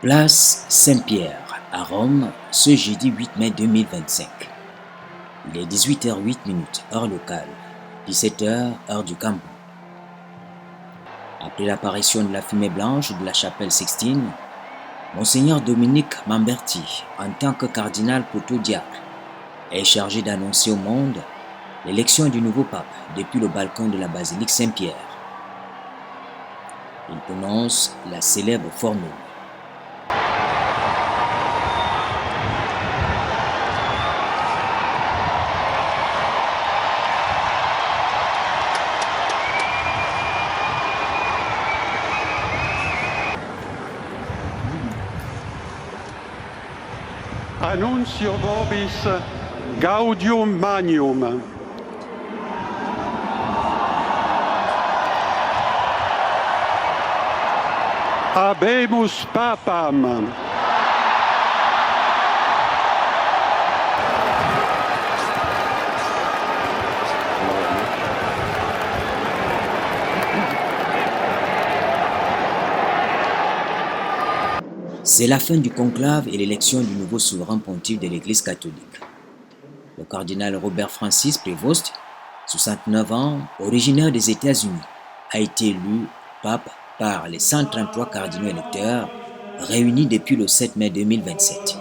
Place Saint-Pierre, à Rome, ce jeudi 8 mai 2025. Il est 18h08, heure locale, 17h, heure du Cameroun. Après l'apparition de la fumée blanche de la chapelle Sixtine, Monseigneur Dominique Mamberti, en tant que cardinal proto-diacre, est chargé d'annoncer au monde l'élection du nouveau pape depuis le balcon de la basilique Saint-Pierre. Il prononce la célèbre formule. Annuncio vobis gaudium magnum. Habemus papam. C'est la fin du conclave et l'élection du nouveau souverain pontife de l'Église catholique. Le cardinal Robert Francis Prévost, 69 ans, originaire des États-Unis, a été élu pape par les 133 cardinaux électeurs réunis depuis le 7 mai 2027.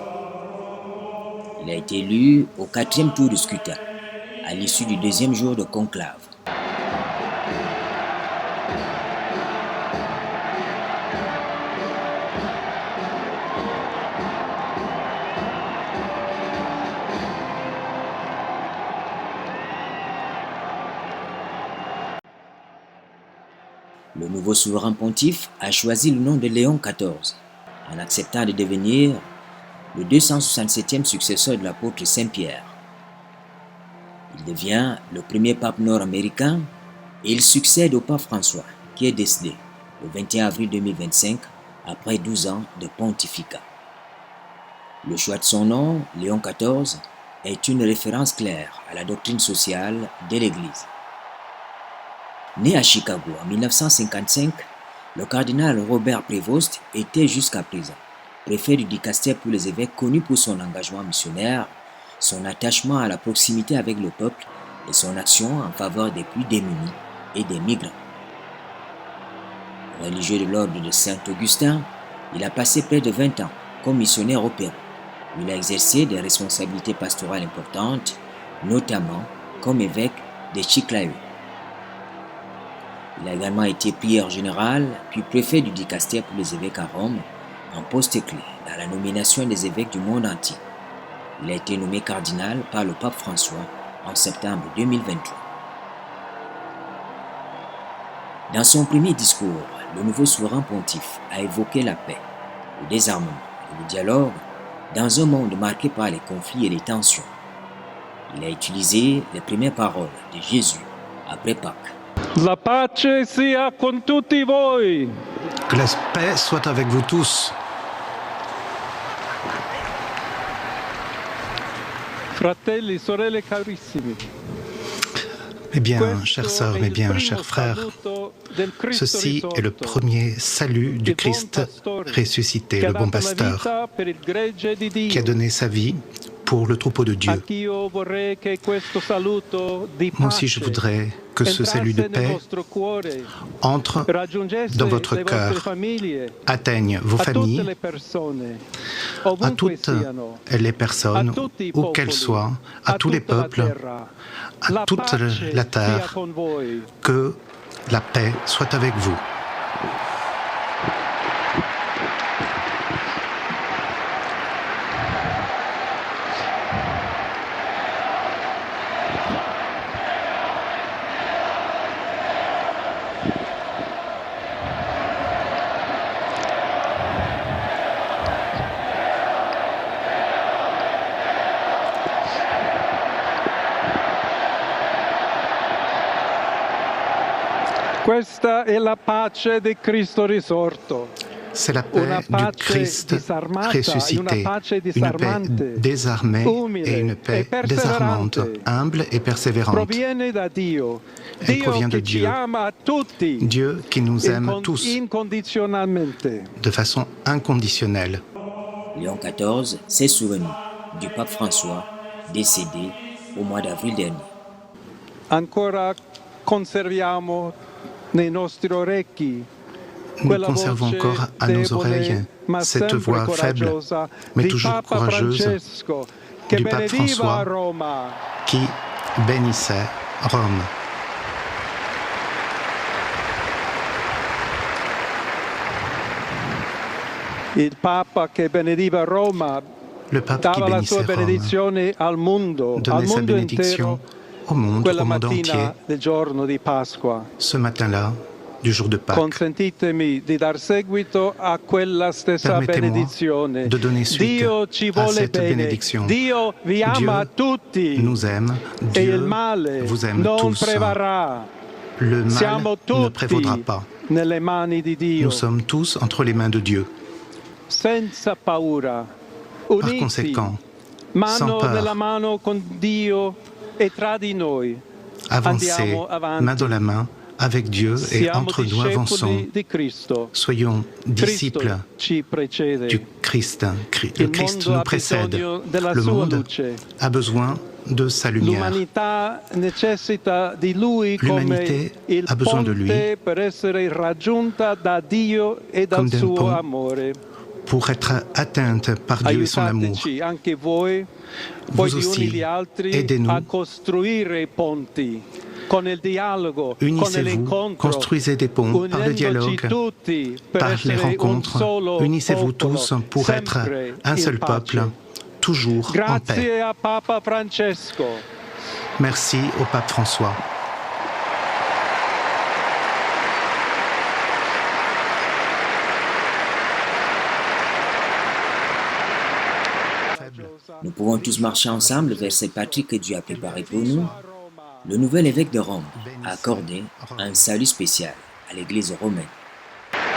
Il a été élu au 4e tour du scrutin, à l'issue du 2e jour de conclave. Le nouveau souverain pontife a choisi le nom de Léon XIV, en acceptant de devenir le 267e successeur de l'apôtre Saint-Pierre. Il devient le premier pape nord-américain et il succède au pape François, qui est décédé le 21 avril 2025 après 12 ans de pontificat. Le choix de son nom, Léon XIV, est une référence claire à la doctrine sociale de l'Église. Né à Chicago en 1955, le cardinal Robert Prévost était jusqu'à présent préfet du dicaster pour les évêques, connu pour son engagement missionnaire, son attachement à la proximité avec le peuple et son action en faveur des plus démunis et des migrants. Religieux de l'ordre de Saint-Augustin, il a passé près de 20 ans comme missionnaire au Pérou, où il a exercé des responsabilités pastorales importantes, notamment comme évêque de Chiclayo. Il a également été prieur général, puis préfet du dicaster pour les évêques à Rome, un poste clé dans la nomination des évêques du monde entier. Il a été nommé cardinal par le pape François en septembre 2023. Dans son premier discours, le nouveau souverain pontife a évoqué la paix, le désarmement et le dialogue dans un monde marqué par les conflits et les tensions. Il a utilisé les premières paroles de Jésus après Pâques. La pace sia con tutti voi. Que la paix soit avec vous tous. Fratelli, sorelle carissimi. Mes bien, chères sœurs, mes bien, chers frères, ceci est le premier salut du Christ ressuscité, le bon pasteur, qui a donné sa vie pour le troupeau de Dieu. Moi aussi, je voudrais que ce salut de paix entre dans votre cœur, atteigne vos familles, à toutes les personnes, où qu'elles soient, à tous les peuples, à toute la terre, que la paix soit avec vous. Questa è la pace di Cristo risorto. C'est la paix du Christ ressuscité, une paix désarmée et une paix désarmante, humble et persévérante. Elle provient de Dieu, Dieu qui nous aime tous de façon inconditionnelle. Léon XIV s'est souvenu du pape François, décédé au mois d'avril dernier. Ancora conserviamo nei nostri orecchi Nous conservons encore à nos oreilles cette voix faible, mais toujours courageuse, du pape François qui bénissait Rome. Il Papa che benediva Roma Le pape qui dava la bénissait sua Rome benedizione al mondo donnait sa bénédiction intero, au monde quella entier, mattina del giorno di Pasqua. ce matin-là, du jour de Pâques. Consentitemi di dar seguito a quella stessa Permettez-moi benedizione. de donner suite Dio ci à vuole cette bene. bénédiction. Dio vi ama Dieu tutti nous aime, e il Dieu male vous aime non tous. prevarrà. Le mal Siamo ne tutti prévaudra pas. nelle mani di Dio. Nous sommes tous entre les mains de Dieu. Senza paura, Par uniti, conséquent, sans mano peur, nella mano con Dio e tra di noi. avancez Andiamo avanti. main dans la main avec Dieu et Siamo entre nous avançons. discepoli di Cristo. Soyons disciples Cristo ci precede. du Christ. Le Il Christ mondo nous ha précède. bisogno della Le sua monde luce. a besoin de sa lumière. L'umanità necessita di Lui come L'umanité il a besoin de lui ponte per essere raggiunta da Dio e dal comme d'un suo pont amore. pour être atteinte par Dieu et son amour. Aiutateci anche voi, Vous poi gli uni aussi, gli altri, aidez-nous. a costruire i ponti con il dialogo, con Unissez-vous, l'incontro, construisez des ponts par le unendoci dialogue, tutti per par les essere un rencontres. solo Unissez-vous popolo, tous pour être sempre un in seul pace. peuple, toujours en paix. Grazie a Papa Francesco. Merci au pape François. Nous pouvons tous marcher ensemble vers cette patrie que Dieu a préparée pour nous. Le nouvel évêque de Rome a accordé un salut spécial à l'Église romaine.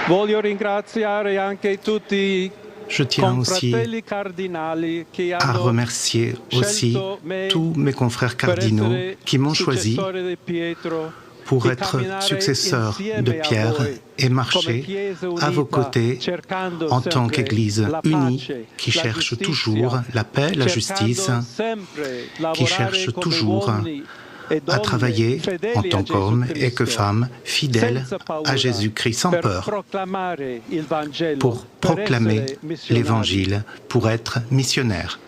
Voglio ringraziare anche tutti Je tiens aussi confratelli cardinali che à hanno remercier aussi scelto me tous mes confrères per cardinaux essere qui m'ont choisi successore di Pietro, pour di être camminare successeur insieme de a Pierre voi, et come marcher Chiesa à vos unita, côtés cercando en tant sempre qu'Église la unie pace, qui la cherche giustizia, toujours la paix, la justice, cercando sempre qui lavorare cherche come toujours uomini e à donne travailler fedeli en a tant qu'hommes Gesù et que Cristo, femmes fidèles senza paura, à Jésus-Christ sans per peur proclamare il Vangelo, pour per proclamer essere missionari. l'Évangile, pour être missionnaire.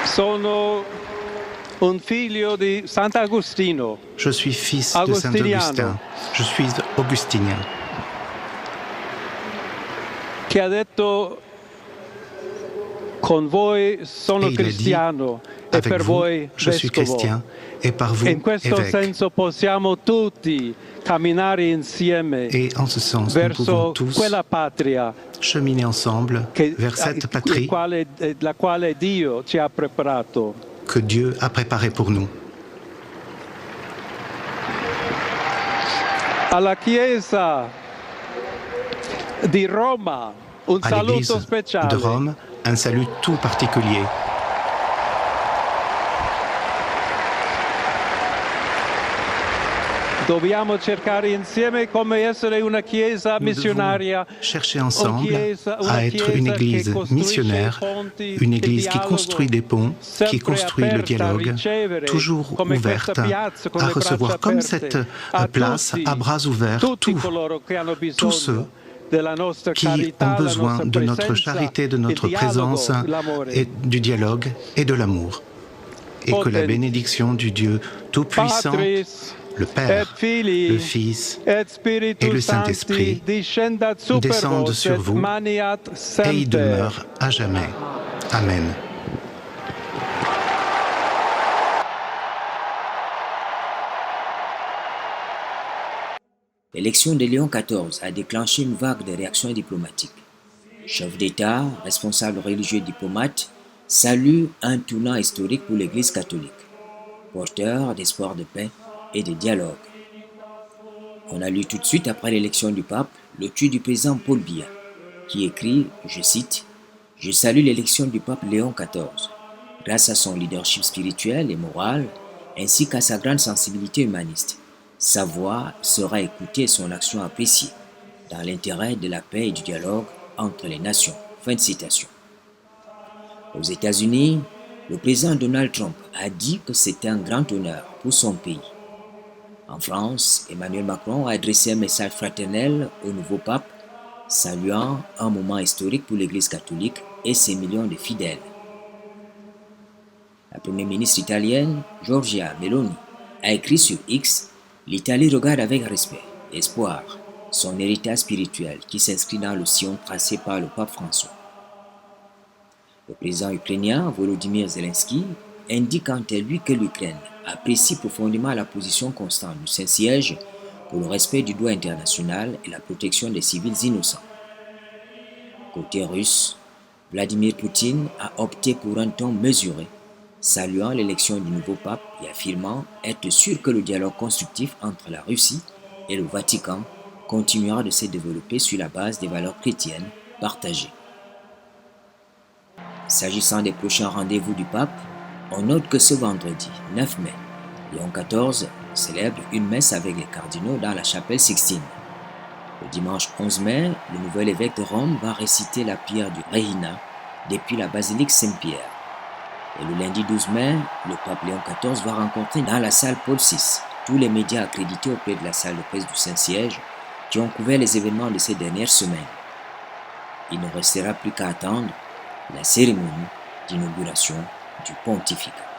Sono un figlio di Sant'Agostino. Je suis fils de Agostiniano. Saint-Augustin. Je suis augustinien. Che ha detto con voi sono Et il a dit, cristiano e avec per vous, voi je suis vescovo. chrétien et par vous, E in questo évêque. senso possiamo tutti camminare insieme Et en ce sens, nous pouvons verso tous quella patria cheminer ensemble vers cette patrie la quale Dio ci ha preparato. que Dieu a préparée pour nous. Alla Chiesa di Roma un À l'Église saluto speciale. de Rome, un salut tout particulier. Dobbiamo cercare insieme come essere una Chiesa Nous missionaria, devons chercher ensemble una à être une Chiesa Église che costruisce missionnaire, ponti une di Église qui dialogo, construit des ponts, qui sempre construit le aperta a dialogue, ricevere, toujours come ouverte questa piazza con à le braccia recevoir comme aperte, cette a place tutti, à bras ouverts tutti tous coloro che hanno tous ceux bisogno della nostra qui carità, ont la besoin nostra de notre presenza, charité, de il notre dialogo, présence, l'amore. et du dialogue et de l'amour. Et que la Potent. bénédiction du Dieu Tout-Puissant, Patris, le et Père, Filii, le Fils et Spiritus et le Sancti, Saint-Esprit descendat super descendent vos, sur et vous maniat et y semper. demeure à jamais. Amen. L'élection de Léon XIV a déclenché une vague de réactions diplomatiques. Chefs d'État, responsables religieux et diplomates saluent un tournant historique pour l'Église catholique. porteur d'espoir de paix et de dialogue. On a lu tout de suite après l'élection du pape le tweet du président Paul Biya, qui écrit, je cite, « Je salue l'élection du pape Léon XIV. Grâce à son leadership spirituel et moral, ainsi qu'à sa grande sensibilité humaniste, sa voix sera écoutée et son action appréciée, dans l'intérêt de la paix et du dialogue entre les nations. » Fin de citation. Aux États-Unis, le président Donald Trump a dit que c'était un grand honneur pour son pays. En France, Emmanuel Macron a adressé un message fraternel au nouveau pape, saluant un moment historique pour l'Église catholique et ses millions de fidèles. La première ministre italienne, Giorgia Meloni, a écrit sur X « L'Italie regarde avec respect et espoir son héritage spirituel qui s'inscrit dans le sillon tracé par le pape François. » Le président ukrainien Volodymyr Zelensky indique quant à lui que l'Ukraine apprécie profondément la position constante du Saint-Siège pour le respect du droit international et la protection des civils innocents. Côté russe, Vladimir Poutine a opté pour un ton mesuré, saluant l'élection du nouveau pape et affirmant être sûr que le dialogue constructif entre la Russie et le Vatican continuera de se développer sur la base des valeurs chrétiennes partagées. S'agissant des prochains rendez-vous du pape, on note que ce vendredi 9 mai, Léon XIV célèbre une messe avec les cardinaux dans la chapelle Sixtine. Le dimanche 11 mai, le nouvel évêque de Rome va réciter la prière du Regina depuis la basilique Saint-Pierre. Et le lundi 12 mai, le pape Léon XIV va rencontrer dans la salle Paul VI tous les médias accrédités auprès de la salle de presse du Saint-Siège qui ont couvert les événements de ces dernières semaines. Il ne restera plus qu'à attendre la cérémonie d'inauguration du pontificat.